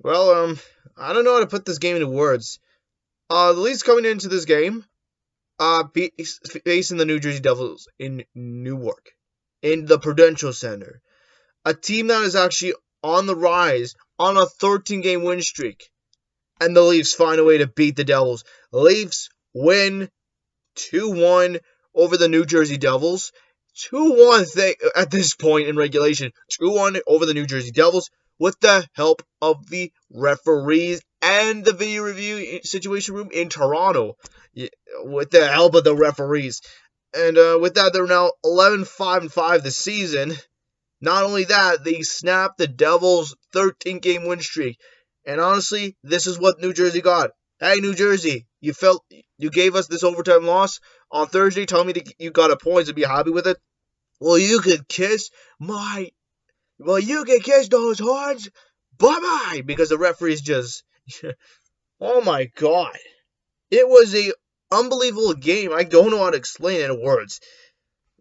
Well, I don't know how to put this game into words. The Leafs coming into this game, facing the New Jersey Devils in Newark, in the Prudential Center, a team that is actually on the rise on a 13-game win streak, and the Leafs find a way to beat the Devils. Leafs win 2-1 over the New Jersey Devils. 2-1 at this point in regulation. 2-1 over the New Jersey Devils with the help of the referees and the video review situation room in Toronto. With the help of the referees. And with that, they're now 11-5-5 this season. Not only that, they snapped the Devils' 13-game win streak. And honestly, this is what New Jersey got. Hey, New Jersey, you gave us this overtime loss on Thursday. Tell me that you got a point to be happy with it. Well, you could kiss my. Well, you can kiss those horns. Bye bye, because the referees just. Oh my god, it was a unbelievable game. I don't know how to explain it in words.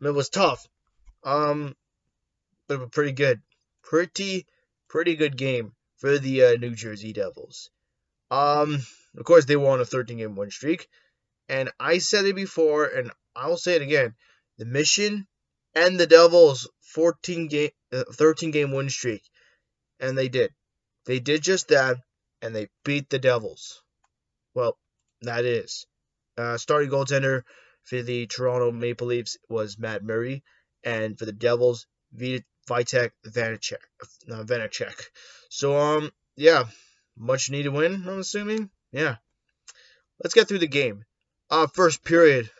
It was tough. Um, but it was pretty good. Pretty good game for the New Jersey Devils. Of course, they were on a 13-game win streak. And I said it before, and I'll say it again. The Mission and the Devils 13-game win streak. And they did. They did just that, and they beat the Devils. Well, that is. Starting goaltender for the Toronto Maple Leafs was Matt Murray, and for the Devils, Vitek Vanacek. So, yeah, much needed win, I'm assuming. Yeah. Let's get through the game. First period.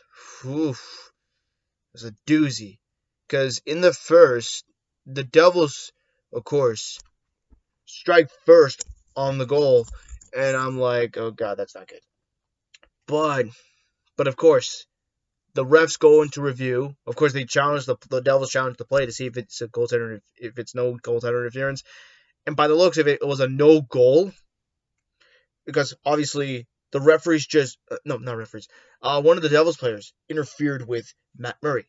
Oof. It was a doozy. Because in the first, the Devils, of course, strike first on the goal. And I'm like, oh god, that's not good. But of course, the refs go into review. Of course, they challenge the Devils challenge the play to see if it's a goaltender, if it's no goaltender interference. And by the looks of it, it was a no goal because obviously the referees just no, not referees. One of the Devils players interfered with Matt Murray.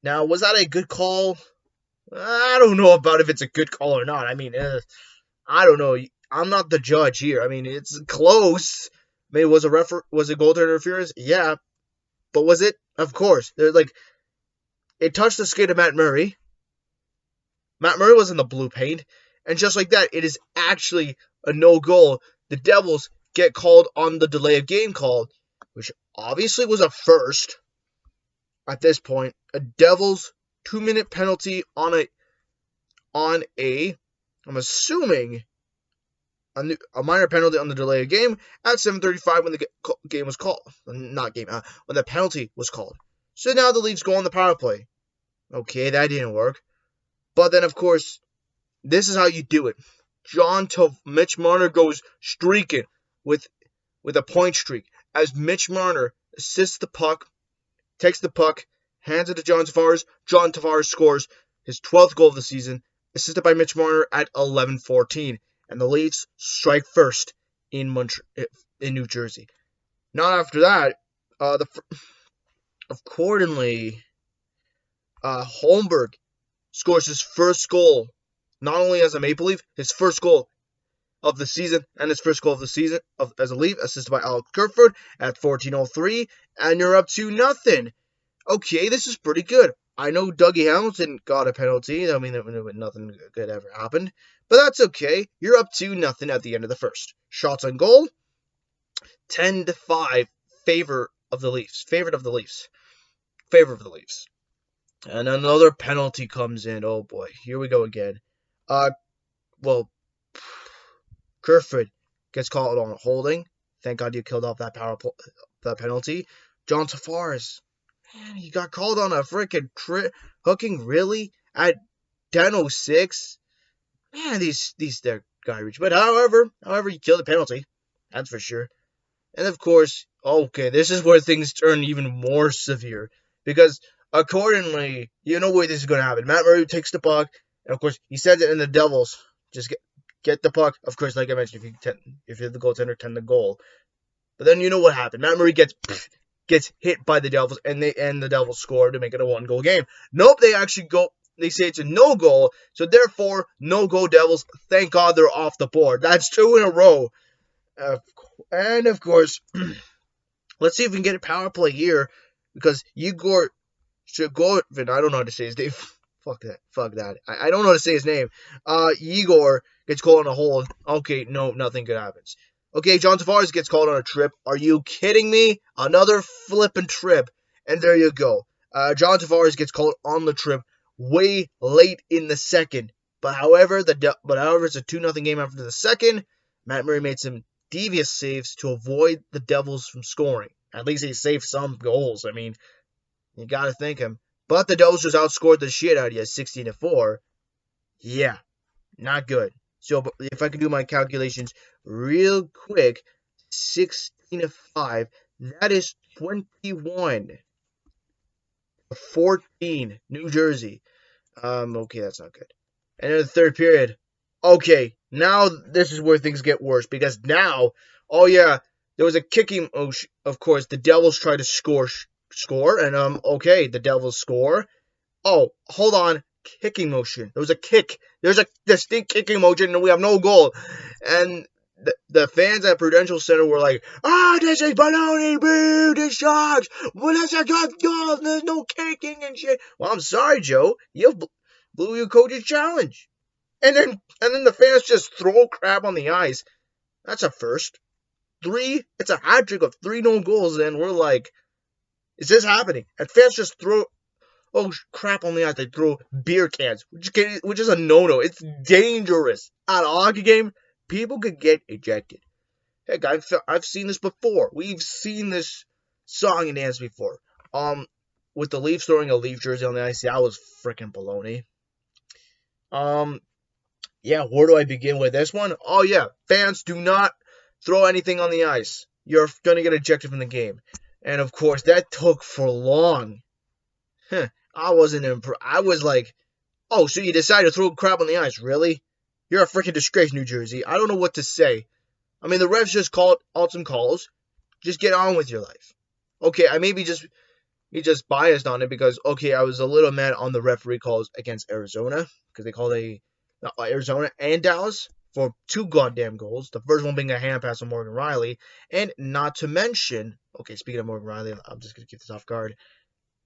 Now, was that a good call? I don't know about if it's a good call or not. I mean, I don't know. I'm not the judge here. I mean, it's close. I mean, was a goaltender interference? Yeah, but was it? Of course. There's like it touched the skate of Matt Murray. Matt Murray was in the blue paint, and just like that, it is actually a no goal. The Devils get called on the delay of game call, which obviously was a first at this point. A Devils 2-minute penalty on a I'm assuming a minor penalty on the delay of game at 7:35 when the game was called. Not game, when the penalty was called. So now the Leafs go on the power play. Okay, that didn't work. But then, of course, this is how you do it. Mitch Marner goes streaking with a point streak as Mitch Marner assists the puck, takes the puck, hands it to John Tavares. John Tavares scores his 12th goal of the season, assisted by Mitch Marner at 11:14, and the Leafs strike first in New Jersey. Not after that, accordingly, Holmberg scores his first goal, not only as a Maple Leaf, his first goal of the season, and his first goal of the season as a Leaf, assisted by Alex Kerfoot at 14:03, and you're up to nothing. Okay, this is pretty good. I know Dougie Hamilton got a penalty. I mean, nothing good ever happened, but that's okay. You're up to nothing at the end of the first. Shots on goal, 10-5, favor of the Leafs. Favor of the Leafs. And another penalty comes in. Oh boy, here we go again. Well, Kerfoot gets called on holding. Thank God you killed off that penalty. John Tavares, man, he got called on a freaking hooking really at 10:06. Man, these they're garbage. But however, you kill the penalty, that's for sure. And of course, okay, this is where things turn even more severe because accordingly, you know where this is going to happen. Matt Murray takes the puck, and of course, he sends it in the Devils. Just get the puck. Of course, like I mentioned, if you're the goaltender, 10 the goal. But then you know what happened. Matt Murray gets hit by the Devils, and the Devils score to make it a 1-goal game. Nope, they actually go they say it's a no goal. So therefore, no goal Devils. Thank God they're off the board. That's 2 in a row. And of course, let's see if we can get a power play here because Igor Shagorin, I don't know how to say his name. Fuck that. Fuck that. I don't know how to say his name. Igor gets called on a hold. Okay, no, nothing good happens. Okay, John Tavares gets called on a trip. Are you kidding me? Another flippin' trip. And there you go. John Tavares gets called on the trip way late in the second. But however, it's a 2-0 game after the second. Matt Murray made some devious saves to avoid the Devils from scoring. At least he saved some goals. I mean, you gotta thank him. But the Devils just outscored the shit out of you, 16-4. Yeah, not good. So if I can do my calculations real quick, 16-5, that is 21-14, New Jersey. Okay, that's not good. And in the third period, okay, now this is where things get worse because now, oh yeah, there was a kicking. Of course, the Devils tried to score, and okay, the Devils score. Oh, hold on, kicking motion. There was a kick. There's a distinct kicking motion, and we have no goal. And the fans at Prudential Center were like, this is baloney, boo, this sucks. Well, that's a good goal. There's no kicking and shit. Well, I'm sorry, Joe. You blew your coach's challenge. And then the fans just throw crap on the ice. That's a first. It's a hat trick of 3 no goals, and we're like, is this happening? And fans just throw crap on the ice. They throw beer cans, which is a no-no. It's dangerous. At a hockey game, people could get ejected. Heck, I've seen this before. We've seen this song and dance before. With the Leafs throwing a Leaf jersey on the ice, that was freaking baloney. Yeah, where do I begin with this one? Oh yeah, fans, do not throw anything on the ice. You're gonna get ejected from the game. And of course, that took for long. I wasn't impressed. I was like, oh, so you decided to throw crap on the ice, really? You're a freaking disgrace, New Jersey. I don't know what to say. I mean, the refs just called out some calls. Just get on with your life. Okay, I maybe just biased on it because, okay, I was a little mad on the referee calls against Arizona because they called Arizona and Dallas for 2 goddamn goals. The first one being a hand pass on Morgan Rielly. And not to mention, okay, speaking of Morgan Rielly, I'm just going to keep this off guard.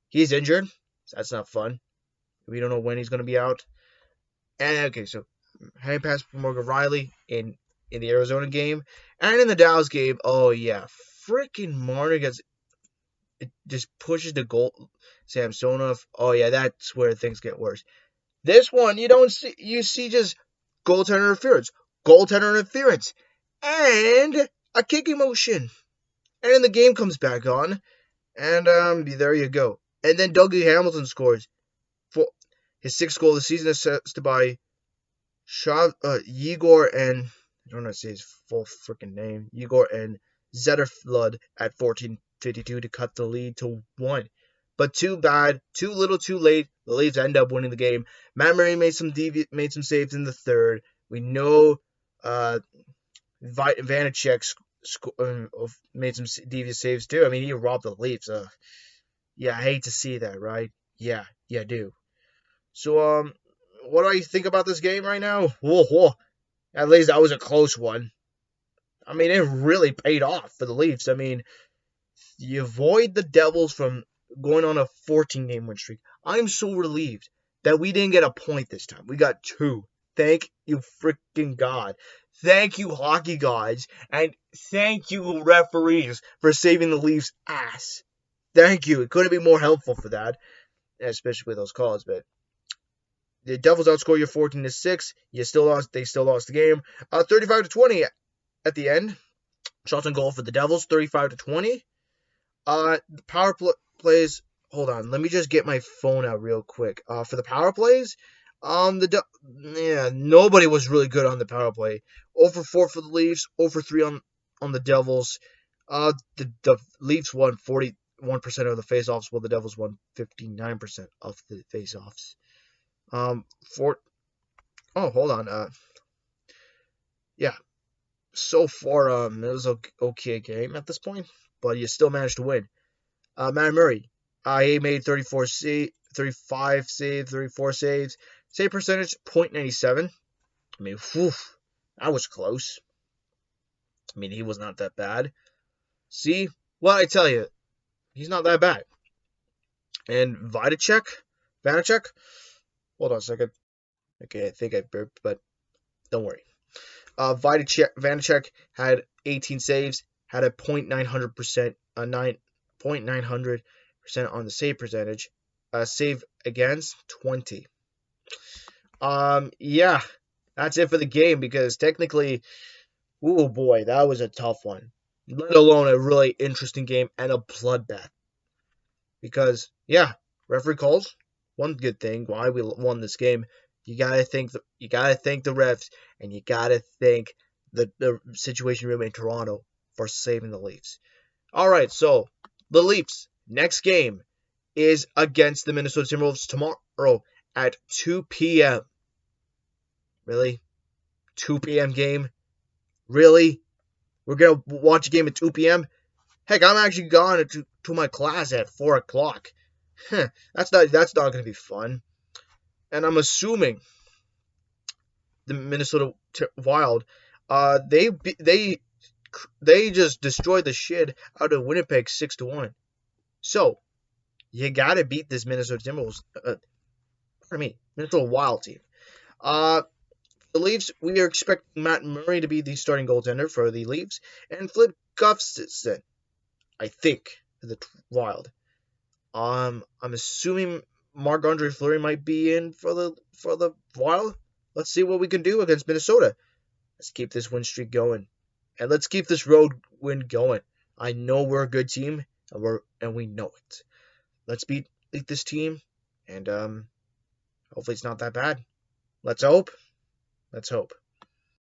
He's injured. So that's not fun. We don't know when he's going to be out. And, okay, so hand pass for Morgan Rielly in the Arizona game. And in the Dallas game, oh, yeah. Freaking Marner it just pushes the goal. Samsonov. Oh, yeah, that's where things get worse. This one, you see just goaltender interference, and a kicking motion. And then the game comes back on, and there you go. And then Dougie Hamilton scores for his 6th goal of the season, assisted by Igor and I don't know how to say his full freaking name. Igor and Zetterflud at 14:52 to cut the lead to 1. But too bad, too little, too late. The Leafs end up winning the game. Matt Murray made some saves in the third. We know Vanacek made some devious saves too. I mean, he robbed the Leafs. Yeah, I hate to see that, right? Yeah, I do. So, what do I think about this game right now? Whoa. At least that was a close one. I mean, it really paid off for the Leafs. I mean, you avoid the Devils from going on a 14-game win streak. I'm so relieved that we didn't get a point this time. We got 2. Thank you freaking God. Thank you, hockey gods. And thank you, referees, for saving the Leafs' ass. Thank you. It couldn't be more helpful for that, especially with those calls. But the Devils outscore you 14-6. They still lost the game. 35-20 at the end. Shots on goal for the Devils, 35-20. The power plays. Hold on, let me just get my phone out real quick. For the power plays, nobody was really good on the power play. 0-4 for the Leafs, 0-3 on the Devils. The Leafs won 41% of the faceoffs, while the Devils won 59% of the faceoffs. Hold on. Yeah. So far, it was an okay game at this point, but you still managed to win. Matt Murray, He made 35 saves, 34 saves. Save percentage, .97. I mean, whew, that was close. I mean, he was not that bad. See, what I tell you, he's not that bad. And Vanacek, hold on a second. Okay, I think I burped, but don't worry. Vanacek had 18 saves, had a .900%, a 9.900% on the save percentage. Save against 20. Yeah, that's it for the game because technically, oh boy, that was a tough one. Let alone a really interesting game and a bloodbath. Because yeah, referee calls. One good thing why we won this game. You gotta thank the refs and you gotta thank the Situation Room in Toronto for saving the Leafs. All right, so the Leafs next game is against the Minnesota Timberwolves tomorrow at 2 p.m. Really? 2 p.m. game? Really? We're gonna watch a game at 2 p.m. Heck, I'm actually going to my class at 4 o'clock. That's not going to be fun. And I'm assuming the Minnesota Wild, they just destroyed the shit out of Winnipeg 6-1. So you gotta beat this Minnesota Timberwolves. Minnesota Wild team. The Leafs, we are expecting Matt Murray to be the starting goaltender for the Leafs, and Flip Gustafson, I think, for the Wild. I'm assuming Marc-Andre Fleury might be in for the Wild. Let's see what we can do against Minnesota. Let's keep this win streak going, and let's keep this road win going. I know we're a good team, and we know it. Let's beat this team, and hopefully it's not that bad. Let's hope. Let's hope.